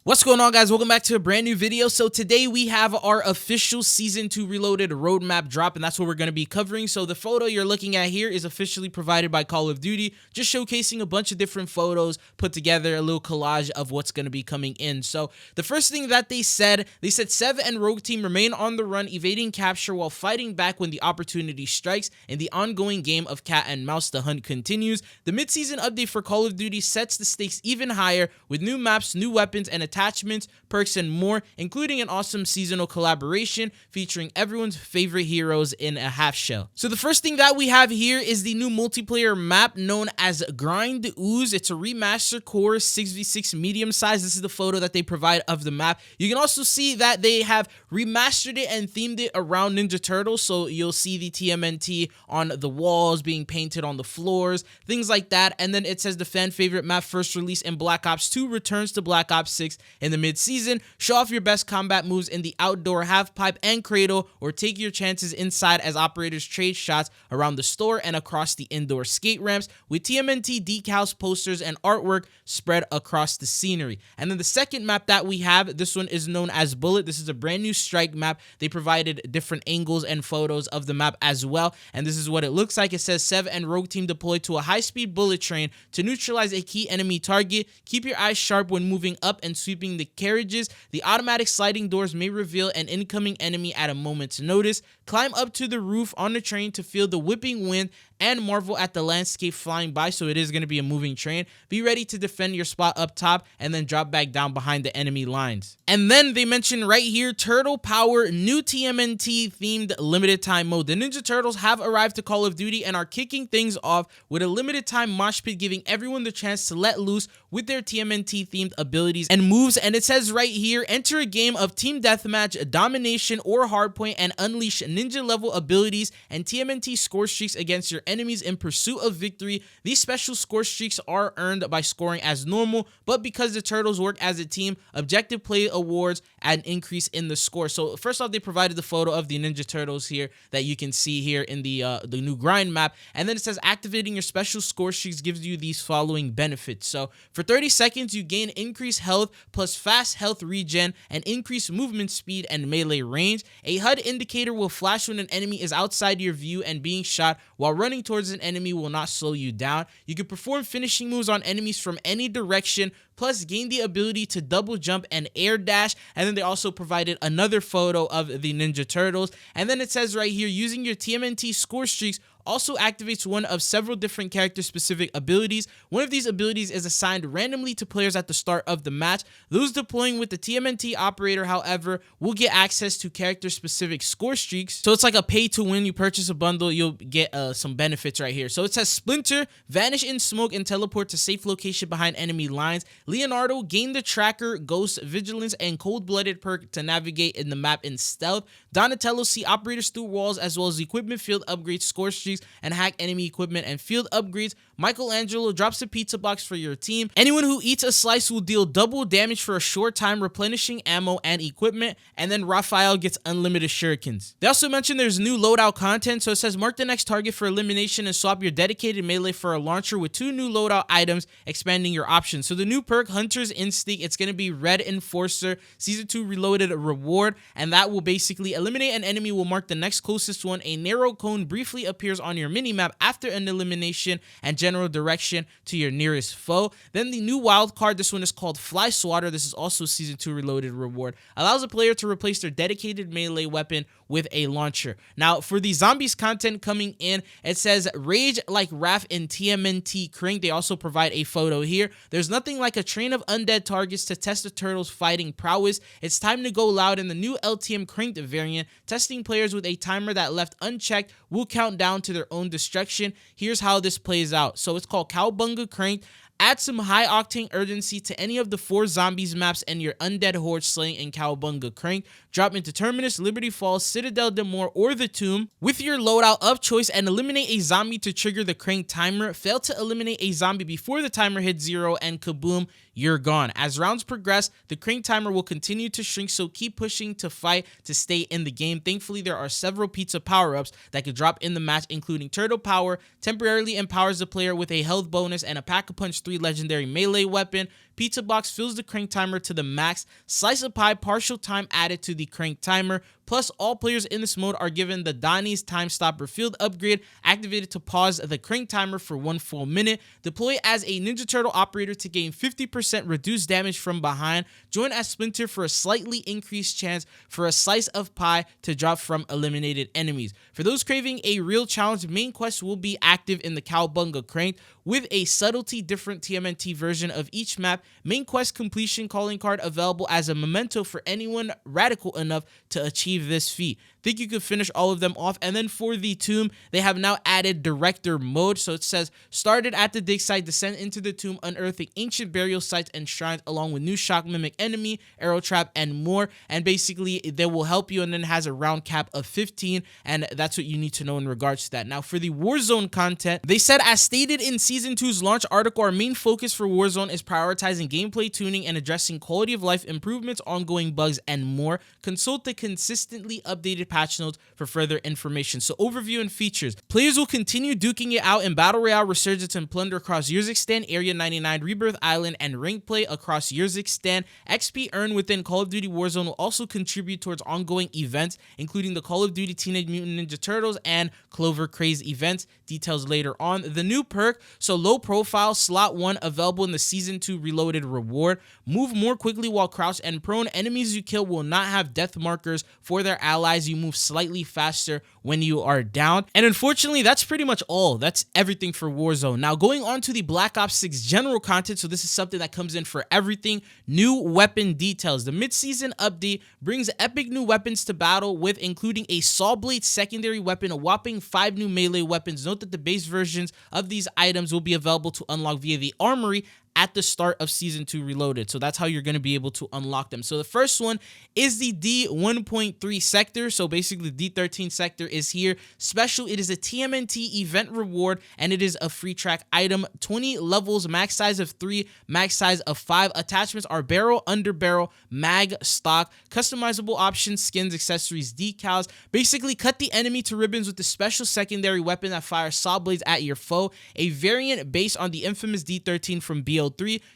What's going on, guys? Welcome back to a brand new video. So today we have our official Season 2 Reloaded roadmap drop, and that's what we're going to be covering. So the photo you're looking at here is officially provided by Call of Duty, just showcasing a bunch of different photos put together, a little collage of what's going to be coming in. So the first thing that they said Sev and Rogue Team remain on the run, evading capture while fighting back when the opportunity strikes. In the ongoing game of cat and mouse, the hunt continues. The mid-season update for Call of Duty sets the stakes even higher with new maps, new weapons, and attachments, perks, and more, including an awesome seasonal collaboration featuring everyone's favorite heroes in a half shell. So the first thing that we have here is the new multiplayer map known as Grind Ooze. It's a remaster core 6v6 medium size. This is the photo that they provide of the map. You can also see that they have remastered it and themed it around Ninja Turtles, so you'll see the TMNT on the walls being painted on the floors, things like that. And then it says the fan favorite map first released in Black Ops 2 returns to Black Ops 6 in the mid-season. Show off your best combat moves in the outdoor half-pipe and cradle, or take your chances inside as operators trade shots around the store and across the indoor skate ramps with TMNT decals, posters, and artwork spread across the scenery. And then the second map that we have, this one is known as Bullet. This is a brand new strike map. They provided different angles and photos of the map as well, and this is what it looks like. It says Sev and Rogue Team deployed to a high-speed bullet train to neutralize a key enemy target. Keep your eyes sharp when moving up and sweeping the carriages. The automatic sliding doors may reveal an incoming enemy at a moment's notice. Climb up to the roof on the train to feel the whipping wind and marvel at the landscape flying by, so it is going to be a moving train. Be ready to defend your spot up top and then drop back down behind the enemy lines. And then they mention right here, Turtle Power, new TMNT themed limited time mode. The Ninja Turtles have arrived to Call of Duty and are kicking things off with a limited time mosh pit, giving everyone the chance to let loose with their TMNT themed abilities and moves. And it says right here, enter a game of team deathmatch, domination, or hardpoint and unleash ninja level abilities and TMNT score streaks against your enemies in pursuit of victory. These special score streaks are earned by scoring as normal, but because the Turtles work as a team, objective play awards add an increase in the score. So first off, they provided the photo of the Ninja Turtles here that you can see here in the new grind map, and then it says activating your special score streaks gives you these following benefits. So for 30 seconds, you gain increased health plus fast health regen and increased movement speed and melee range. A HUD indicator will flash when an enemy is outside your view and being shot, while running towards an enemy will not slow you down. You can perform finishing moves on enemies from any direction, plus gain the ability to double jump and air dash. And then they also provided another photo of the Ninja Turtles. And then it says right here, using your TMNT score streaks also activates one of several different character-specific abilities. One of these abilities is assigned randomly to players at the start of the match. Those deploying with the TMNT operator, however, will get access to character-specific score streaks. So it's like a pay-to-win. You purchase a bundle, you'll get some benefits right here. So it says Splinter, vanish in smoke and teleport to safe location behind enemy lines. Leonardo, gain the Tracker, Ghost, Vigilance, and Cold-Blooded perk to navigate in the map in stealth. Donatello, see operators through walls as well as equipment field upgrades, score streaks, and hack enemy equipment and field upgrades. Michelangelo drops a pizza box for your team. Anyone who eats a slice will deal double damage for a short time, replenishing ammo and equipment. And then Raphael gets unlimited shurikens. They also mentioned there's new loadout content, so it says mark the next target for elimination and swap your dedicated melee for a launcher with 2 new loadout items, expanding your options. So the new perk, Hunter's Instinct, it's going to be Red Enforcer, Season 2 Reloaded reward, and that will basically eliminate an enemy, will mark the next closest one. A narrow cone briefly appears on your minimap after an elimination and general direction to your nearest foe. Then the new wild card, this one is called Fly Swatter. This is also Season 2 Reloaded reward. Allows a player to replace their dedicated melee weapon with a launcher. Now, for the zombies content coming in, it says Rage like Raph in TMNT Crank. They also provide a photo here. There's nothing like a train of undead targets to test the turtles' fighting prowess. It's time to go loud in the new LTM Cranked variant. Testing players with a timer that left unchecked will count down to their own destruction. Here's how this plays out. So it's called Cowbunga Cranked. Add some high-octane urgency to any of the 4 zombies maps and your undead horde slaying in Cowabunga Crank. Drop into Terminus, Liberty Falls, Citadel de Mor, or the Tomb with your loadout of choice and eliminate a zombie to trigger the Crank timer. Fail to eliminate a zombie before the timer hits 0 and kaboom, you're gone. As rounds progress, the Crank timer will continue to shrink, so keep pushing to fight to stay in the game. Thankfully, there are several pizza power-ups that could drop in the match, including Turtle Power, temporarily empowers the player with a health bonus and a Pack-a-Punch 3 legendary melee weapon. pizza box fills the crank timer to the max, slice of pie partial time added to the crank timer. Plus, all players in this mode are given the Donnie's Time Stopper field upgrade, activated to pause the crank timer for 1 full minute. Deploy as a Ninja Turtle operator to gain 50% reduced damage from behind. Join as Splinter for a slightly increased chance for a slice of pie to drop from eliminated enemies. For those craving a real challenge, main quest will be active in the Cowabunga Crank with a subtlety different TMNT version of each map. Main quest completion calling card available as a memento for anyone radical enough to achieve this feat. Think you could finish all of them off. And then for the tomb, they have now added director mode. So it says, started at the dig site, descend into the tomb, unearthing ancient burial sites and shrines along with new shock mimic enemy, arrow trap, and more. And basically they will help you, and then it has a round cap of 15, and that's what you need to know in regards to that. Now for the Warzone content, they said, as stated in Season 2's launch article, our main focus for Warzone is prioritizing gameplay tuning and addressing quality of life improvements, ongoing bugs, and more. Consult the consistently updated patch notes for further information. So overview and features. Players will continue duking it out in Battle Royale, Resurgence, and Plunder across Yurzikistan, Area 99, Rebirth Island, and rank play across Yurzikistan. XP earned within Call of Duty Warzone will also contribute towards ongoing events, including the Call of Duty Teenage Mutant Ninja Turtles and Clover Craze events. Details later on. The new perk, so low profile, slot 1, available in the Season 2 Reloaded reward. Move more quickly while crouched and prone. Enemies you kill will not have death markers for their allies. You move slightly faster when you are down. And unfortunately, that's pretty much all. That's everything for Warzone. Now going on to the Black Ops 6 general content. So this is something that comes in for everything. New weapon details. The mid-season update brings epic new weapons to battle with, including a saw blade secondary weapon, a whopping 5 new melee weapons. Note that the base versions of these items will be available to unlock via the armory at the start of Season 2 Reloaded. So that's how you're going to be able to unlock them. So the first one is the D1.3 sector. So basically the D13 sector is here. Special, it is a TMNT event reward, and it is a free track item. 20 levels, max size of 3, max size of 5. Attachments are barrel, under barrel, mag, stock, customizable options, skins, accessories, decals. Basically cut the enemy to ribbons with the special secondary weapon that fires saw blades at your foe. A variant based on the infamous D13 from BO3.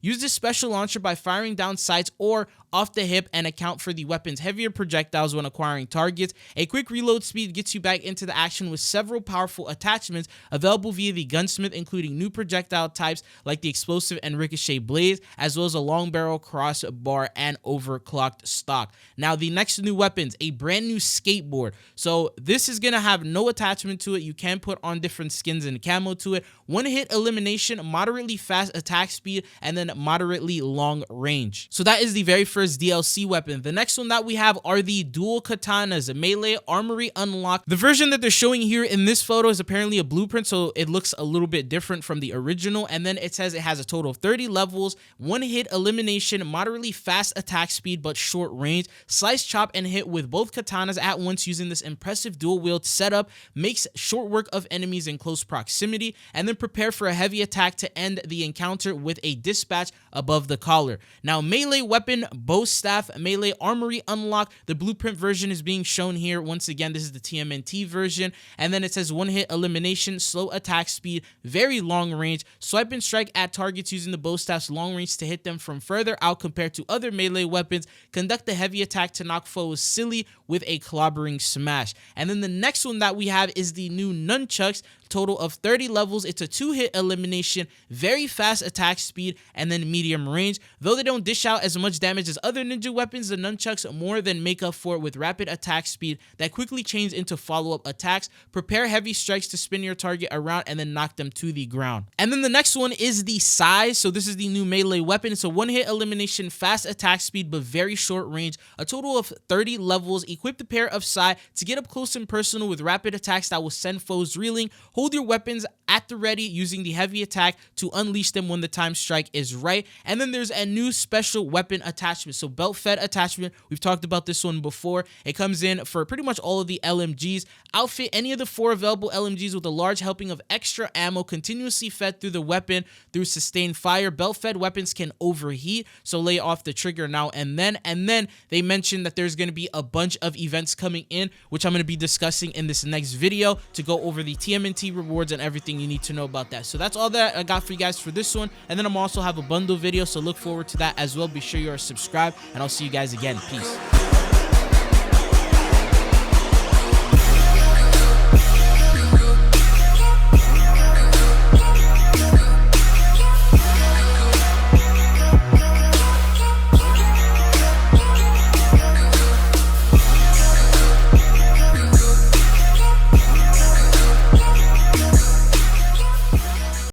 Use this special launcher by firing down sights or off the hip and account for the weapon's heavier projectiles when acquiring targets. A quick reload speed gets you back into the action with several powerful attachments available via the gunsmith, including new projectile types like the explosive and ricochet blades, as well as a long barrel, crossbar, and overclocked stock. Now the next new weapons, a brand new skateboard. So this is gonna have no attachment to it. You can put on different skins and camo to it. One hit elimination, moderately fast attack speed, and then moderately long range. So that is the very first DLC weapon. The next one that we have are the dual katanas, a melee armory unlock. The version that they're showing here in this photo is apparently a blueprint, so it looks a little bit different from the original. And then it says it has a total of 30 levels, 1 hit elimination, moderately fast attack speed but short range. Slice, chop, and hit with both katanas at once using this impressive dual wield setup makes short work of enemies in close proximity. And then prepare for a heavy attack to end the encounter with a dispatch above the collar. Now melee weapon, bow staff, melee armory unlock. The blueprint version is being shown here. Once again, this is the TMNT version. And then it says 1 hit elimination, slow attack speed, very long range. Swipe and strike at targets using the bow staff's long range to hit them from further out compared to other melee weapons. Conduct a heavy attack to knock foes silly with a clobbering smash. And then the next one that we have is the new nunchucks. Total of 30 levels. It's a 2-hit elimination, very fast attack speed, and then medium range. Though they don't dish out as much damage as other ninja weapons, the nunchucks more than make up for it with rapid attack speed that quickly change into follow-up attacks. Prepare heavy strikes to spin your target around and then knock them to the ground. And then the next one is the size. So this is the new melee weapon. It's a 1-hit elimination, fast attack speed, but very short range. A total of 30 levels. Equip the pair of Sai to get up close and personal with rapid attacks that will send foes reeling. Hold your weapons at the ready using the heavy attack to unleash them when the time strike is right. And then there's a new special weapon attachment. So belt fed attachment. We've talked about this one before. It comes in for pretty much all of the LMGs. Outfit any of the 4 available LMGs with a large helping of extra ammo continuously fed through the weapon through sustained fire. Belt fed weapons can overheat, so lay off the trigger now and then. And then they mentioned that there's going to be a bunch of events coming in, which I'm going to be discussing in this next video to go over the TMNT TMNT rewards and everything you need to know about that. So that's all that I got for you guys for this one, and then I'm also have a bundle video, so look forward to that as well. Be sure you are subscribed, and I'll see you guys again. Peace.